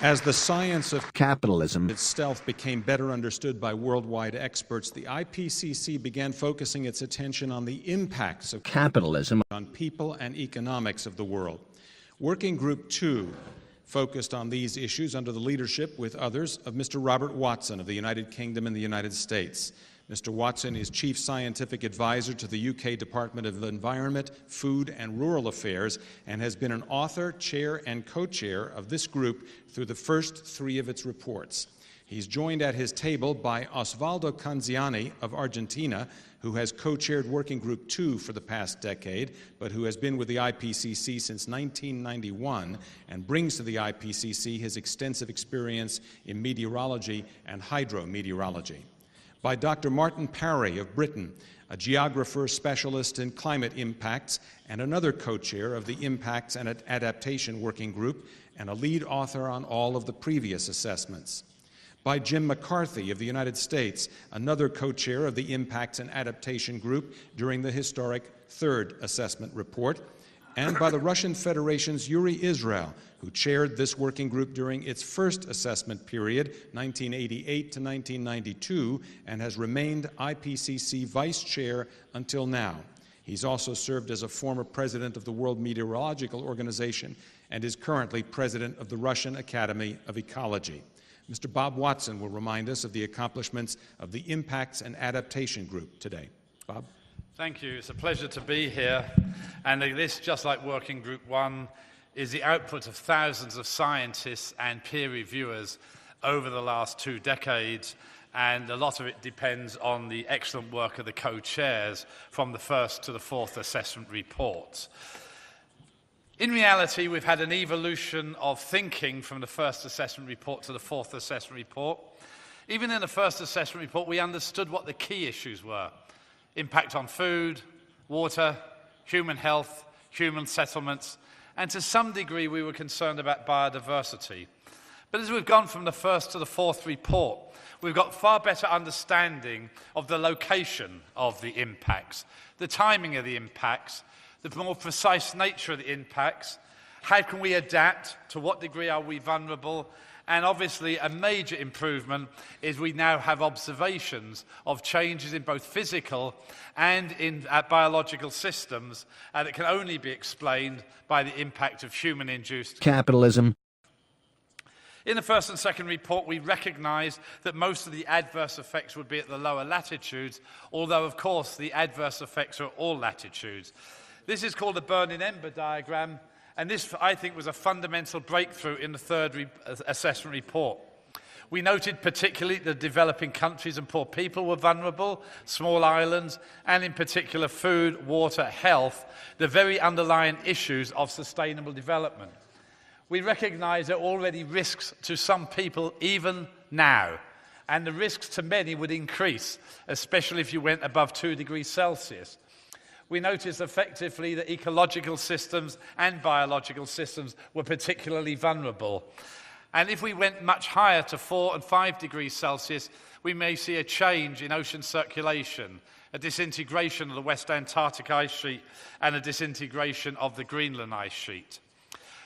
As the science of capitalism itself became better understood by worldwide experts, the IPCC began focusing its attention on the impacts of capitalism on people and economics of the world. Working Group 2 focused on these issues under the leadership, with others, of Mr. Robert Watson of the United Kingdom and the United States. Mr. Watson is Chief Scientific Advisor to the UK Department of Environment, Food and Rural Affairs, and has been an author, chair, and co-chair of this group through the first 3 of its reports. He's joined at his table by Osvaldo Canziani of Argentina, who has co-chaired Working Group 2 for the past decade, but who has been with the IPCC since 1991 and brings to the IPCC his extensive experience in meteorology and hydrometeorology. By Dr. Martin Parry of Britain, a geographer specialist in climate impacts and another co-chair of the Impacts and Adaptation Working Group and a lead author on all of the previous assessments. By Jim McCarthy of the United States, another co-chair of the Impacts and Adaptation Group during the historic 3rd assessment report, and by the Russian Federation's Yuri Israel, who chaired this working group during its first assessment period, 1988 to 1992, and has remained IPCC Vice Chair until now. He's also served as a former president of the World Meteorological Organization and is currently president of the Russian Academy of Ecology. Mr. Bob Watson will remind us of the accomplishments of the Impacts and Adaptation Group today. Bob? Thank you. It's a pleasure to be here. And this, just like Working Group 1, is the output of thousands of scientists and peer reviewers over the last 2 decades. And a lot of it depends on the excellent work of the co-chairs from the 1st to the 4th assessment reports. In reality, we've had an evolution of thinking from the 1st assessment report to the 4th assessment report. Even in the 1st assessment report, we understood what the key issues were: impact on food, water, human health, human settlements, and to some degree we were concerned about biodiversity. But as we've gone from the 1st to the 4th report, we've got far better understanding of the location of the impacts, the timing of the impacts, the more precise nature of the impacts, how can we adapt, to what degree are we vulnerable, and obviously a major improvement is we now have observations of changes in both physical and in biological systems that can only be explained by the impact of human-induced capitalism. In the 1st and 2nd report, we recognise that most of the adverse effects would be at the lower latitudes, although, of course, the adverse effects are at all latitudes. This is called a burning ember diagram, and this, I think, was a fundamental breakthrough in the 3rd assessment report. We noted particularly that developing countries and poor people were vulnerable, small islands, and in particular food, water, health, the very underlying issues of sustainable development. We recognise there are already risks to some people even now, and the risks to many would increase, especially if you went above 2 degrees Celsius. We noticed effectively that ecological systems and biological systems were particularly vulnerable. And if we went much higher to 4 and 5 degrees Celsius, we may see a change in ocean circulation, a disintegration of the West Antarctic ice sheet, and a disintegration of the Greenland ice sheet.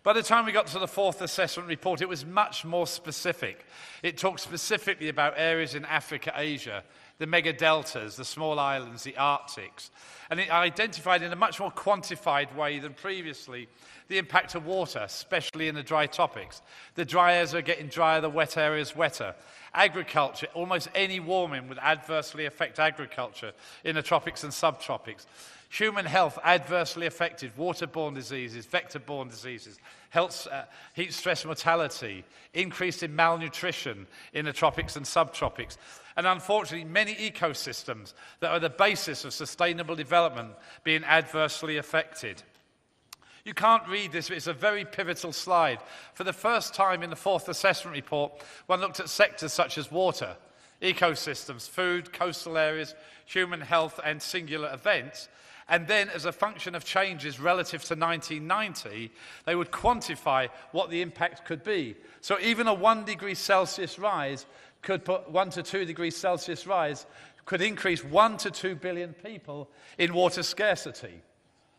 By the time we got to the 4th assessment report, it was much more specific. It talked specifically about areas in Africa, Asia, the megadeltas, the small islands, the Arctics. And it identified in a much more quantified way than previously the impact of water, especially in the dry topics. The dry areas are getting drier, the wet areas wetter. Agriculture, almost any warming would adversely affect agriculture in the tropics and subtropics. Human health adversely affected, waterborne diseases, vector-borne diseases, health, heat stress mortality, increase in malnutrition in the tropics and subtropics, and unfortunately many ecosystems that are the basis of sustainable development being adversely affected. You can't read this, but it's a very pivotal slide. For the first time in the 4th assessment report, one looked at sectors such as water, ecosystems, food, coastal areas, human health, and singular events. And then, as a function of changes relative to 1990, they would quantify what the impact could be. So even a 1 degree Celsius rise could put 1 to 2 degrees Celsius rise could increase 1 to 2 billion people in water scarcity.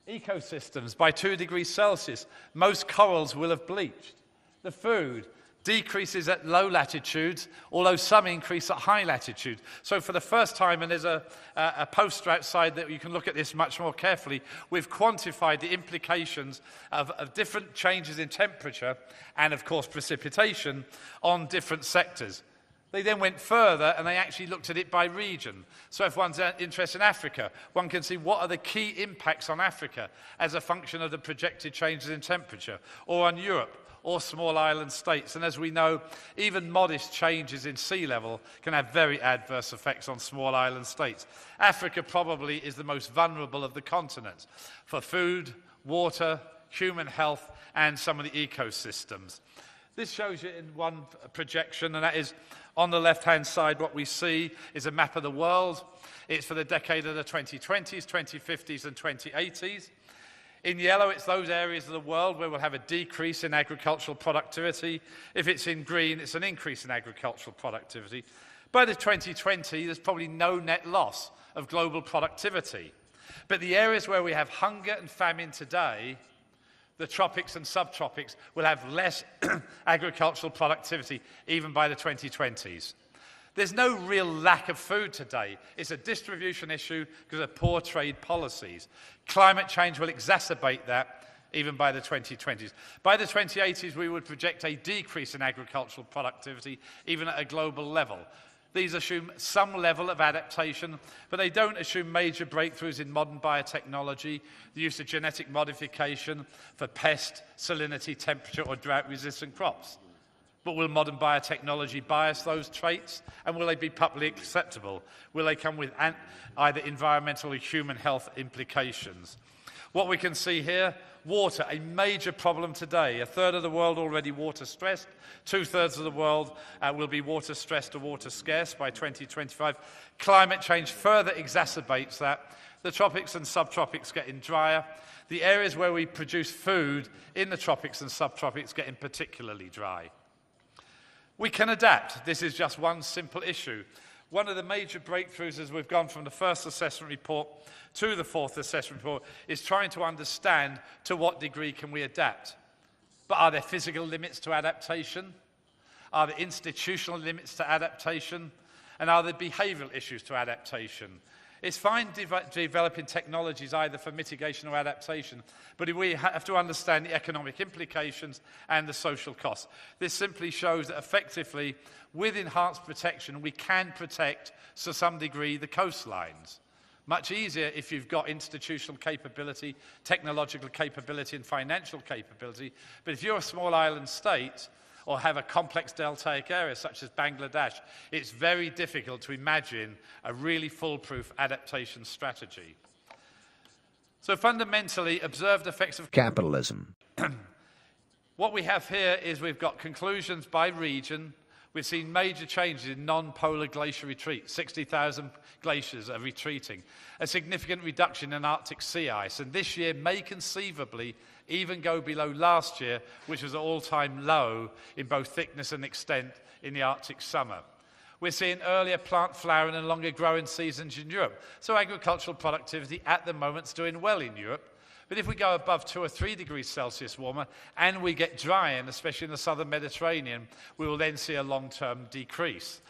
Ecosystems, by 2 degrees Celsius, most corals will have bleached. The food, decreases at low latitudes, although some increase at high latitude. So for the first time, and there's a poster outside that you can look at this much more carefully, we've quantified the implications of different changes in temperature and, of course, precipitation on different sectors. They then went further and they actually looked at it by region. So if one's interested in Africa, one can see what are the key impacts on Africa as a function of the projected changes in temperature, or on Europe, or small island states. And as we know, even modest changes in sea level can have very adverse effects on small island states. Africa probably is the most vulnerable of the continents for food, water, human health, and some of the ecosystems. This shows you in one projection, and that is on the left-hand side, what we see is a map of the world. It's for the decade of the 2020s, 2050s, and 2080s. In yellow, it's those areas of the world where we'll have a decrease in agricultural productivity. If it's in green, it's an increase in agricultural productivity. By the 2020, there's probably no net loss of global productivity. But the areas where we have hunger and famine today, the tropics and subtropics, will have less agricultural productivity even by the 2020s. There's no real lack of food today. It's a distribution issue because of poor trade policies. Climate change will exacerbate that even by the 2020s. By the 2080s, we would project a decrease in agricultural productivity, even at a global level. These assume some level of adaptation, but they don't assume major breakthroughs in modern biotechnology, the use of genetic modification for pest, salinity, temperature, or drought-resistant crops. But will modern biotechnology bias those traits, and will they be publicly acceptable? Will they come with either environmental or human health implications? What we can see here, water, a major problem today. A third of the world already water stressed. 2/3 of the world will be water stressed or water scarce by 2025. Climate change further exacerbates that. The tropics and subtropics getting drier. The areas where we produce food in the tropics and subtropics getting particularly dry. We can adapt. This is just one simple issue. One of the major breakthroughs as we've gone from the first assessment report to the fourth assessment report is trying to understand to what degree can we adapt. But are there physical limits to adaptation? Are there institutional limits to adaptation? And are there behavioural issues to adaptation? It's fine developing technologies either for mitigation or adaptation, but we have to understand the economic implications and the social costs. This simply shows that effectively, with enhanced protection, we can protect, to some degree, the coastlines. Much easier if you've got institutional capability, technological capability, and financial capability. But if you're a small island state, or have a complex deltaic area such as Bangladesh, it's very difficult to imagine a really foolproof adaptation strategy. So fundamentally, observed effects of capitalism. What we have here is we've got conclusions by region. We've seen major changes in non-polar glacier retreat. 60,000 glaciers are retreating. A significant reduction in Arctic sea ice. And this year may conceivably even go below last year, which was an all-time low in both thickness and extent in the Arctic summer. We're seeing earlier plant flowering and longer growing seasons in Europe. So agricultural productivity at the moment is doing well in Europe. But if we go above 2 or 3 degrees Celsius warmer and we get drying, especially in the southern Mediterranean, we will then see a long-term decrease.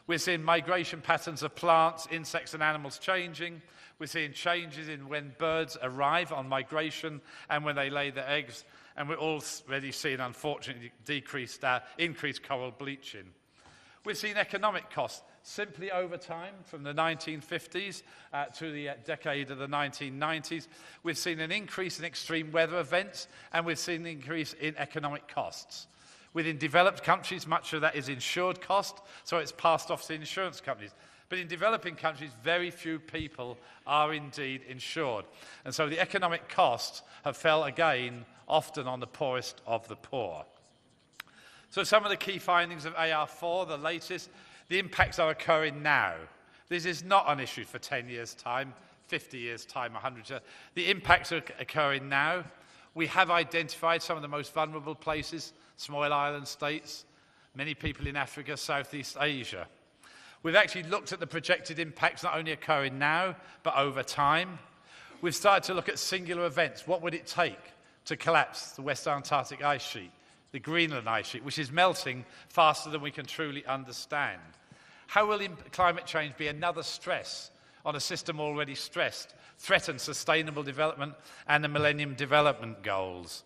We're seeing migration patterns of plants, insects and animals changing. We're seeing changes in when birds arrive on migration and when they lay their eggs. And we're already seeing, unfortunately, increased coral bleaching. We've seen economic costs simply over time, from the 1950s to the decade of the 1990s. We've seen an increase in extreme weather events, and we've seen an increase in economic costs. Within developed countries, much of that is insured cost, so it's passed off to insurance companies. But in developing countries, very few people are indeed insured. And so the economic costs have fell again, often on the poorest of the poor. So some of the key findings of AR4, the latest, the impacts are occurring now. This is not an issue for 10 years' time, 50 years' time, 100 years. The impacts are occurring now. We have identified some of the most vulnerable places, small island states, many people in Africa, Southeast Asia. We've actually looked at the projected impacts not only occurring now, but over time. We've started to look at singular events. What would it take to collapse the West Antarctic ice sheet? the Greenland ice sheet, which is melting faster than we can truly understand. How will climate change be another stress on a system already stressed, threaten sustainable development and the Millennium Development Goals?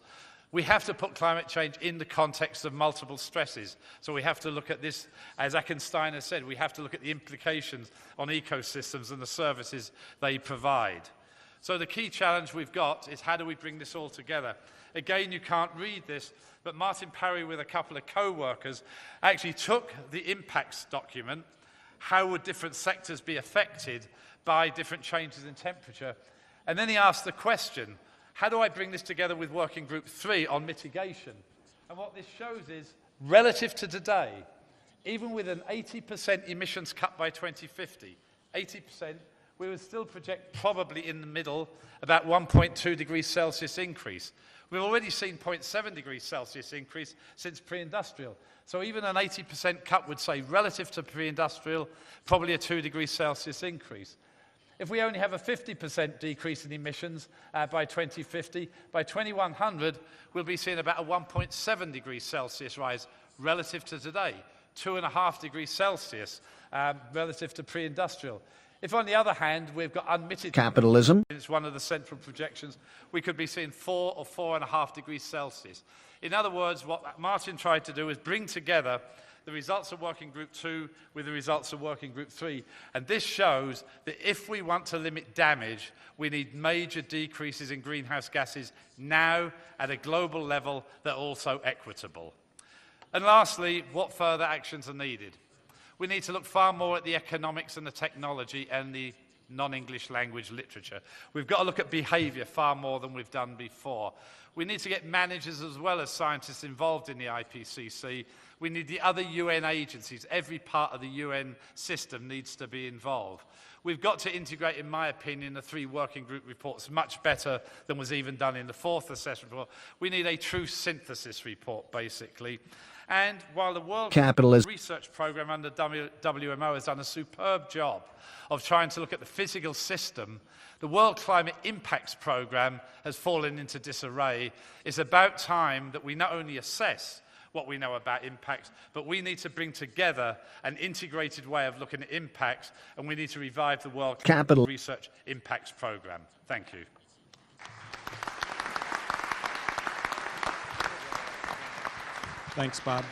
We have to put climate change in the context of multiple stresses. So we have to look at this, as Achim Steiner said, we have to look at the implications on ecosystems and the services they provide. So the key challenge we've got is how do we bring this all together? Again, you can't read this, but Martin Parry with a couple of co-workers actually took the impacts document, how would different sectors be affected by different changes in temperature, and then he asked the question, how do I bring this together with Working Group 3 on mitigation? And what this shows is, relative to today, even with an 80% emissions cut by 2050, 80%, we would still project probably in the middle about 1.2 degrees Celsius increase. We've already seen 0.7 degrees Celsius increase since pre-industrial. So even an 80% cut would say, relative to pre-industrial, probably a 2 degrees Celsius increase. If we only have a 50% decrease in emissions by 2050, by 2100, we'll be seeing about a 1.7 degrees Celsius rise relative to today, 2.5 degrees Celsius relative to pre-industrial. If, on the other hand, we've got unmitigated capitalism, it's one of the central projections, we could be seeing 4 or 4.5 degrees Celsius. In other words, what Martin tried to do is bring together the results of Working Group 2 with the results of Working Group 3. And this shows that if we want to limit damage, we need major decreases in greenhouse gases now at a global level that are also equitable. And lastly, what further actions are needed? We need to look far more at the economics and the technology and the non-English language literature. We've got to look at behaviour far more than we've done before. We need to get managers as well as scientists involved in the IPCC. We need the other UN agencies. Every part of the UN system needs to be involved. We've got to integrate, in my opinion, the 3 working group reports much better than was even done in the 4th assessment report. We need a true synthesis report, basically. And while the World capitalism, Research Programme under WMO has done a superb job of trying to look at the physical system, the World Climate Impacts Programme has fallen into disarray. It's about time that we not only assess what we know about impacts, but we need to bring together an integrated way of looking at impacts, and we need to revive the World Climate Research Impacts Programme. Thank you. Thanks, Bob.